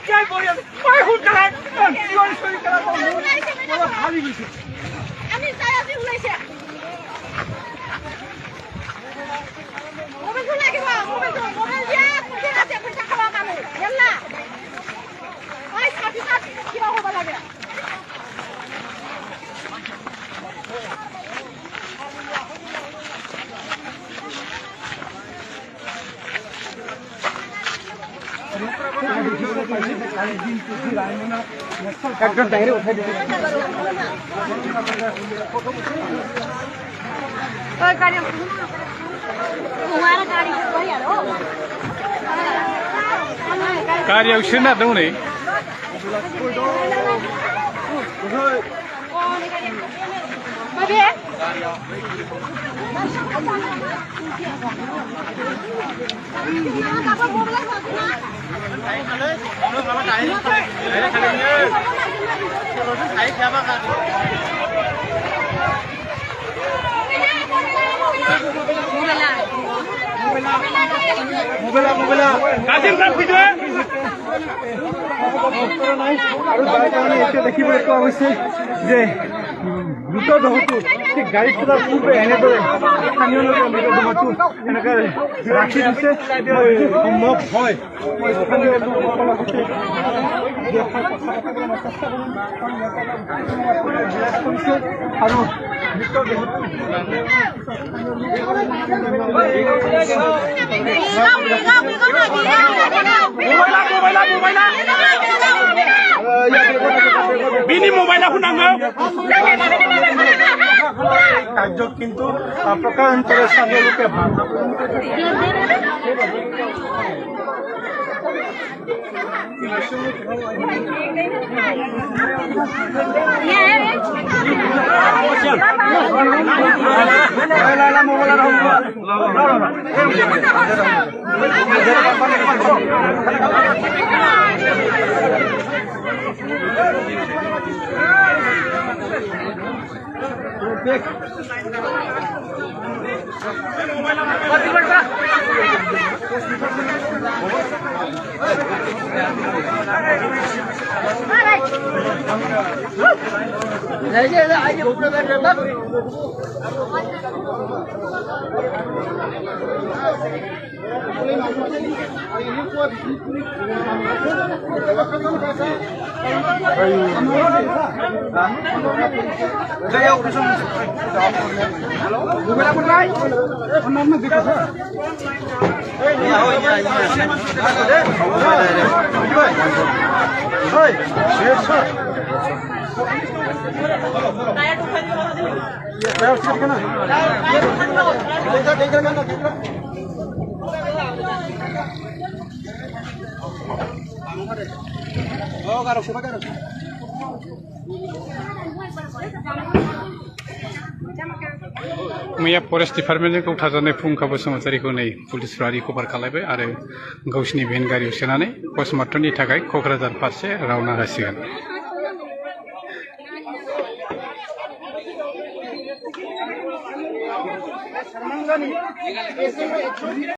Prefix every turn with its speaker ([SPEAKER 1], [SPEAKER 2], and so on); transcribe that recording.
[SPEAKER 1] চাই বলি কই হুটালা জীবন শরীর করা বাবা খালি গেছে
[SPEAKER 2] আমি চাই আপনি উলাইছে মোবাইল লাগে বা মোবাইল দিয়া কোথায় আছে পয়সা খাওয়া কামে এল্লা ওই সাথী সাথী কি হবা লাগে
[SPEAKER 1] একজন বাইরে উঠাই দিতে
[SPEAKER 2] ওই গাড়ি তোমার গাড়ি কই আরো
[SPEAKER 3] गारियाव सोना दं नै
[SPEAKER 2] बाबे
[SPEAKER 1] দেখিবলৈ পোৱা গৈছে যে দ্ৰুত দেহটো সেই গাড়ীত পুৰা পূৰ্বে এনেদৰে স্থানীয় লোকে মৃত দেহটো এনেকৈ ৰাখি দিছে সম্ভৱ হয় মই স্থানীয় লোকসকলৰ সৈতে কৰিছে আৰু মৃত দেহটো
[SPEAKER 3] बिनि मबाइल हुनांगौ
[SPEAKER 1] কার্য কিন্তু প্রকারান্তরে স্থানীয় লোকে
[SPEAKER 3] मैया फरेस्ट डिपार्टमेन्टजों गौथाजानाय फुंखा बसुमतारीखौ नै पुलिसफ्रा रिकभार खालामबाय आरो गावसिनि भेन गारियाव सोनानै पस्टमार्टमनि थाखाय क'क्राझार फारसे रावना होसिगोन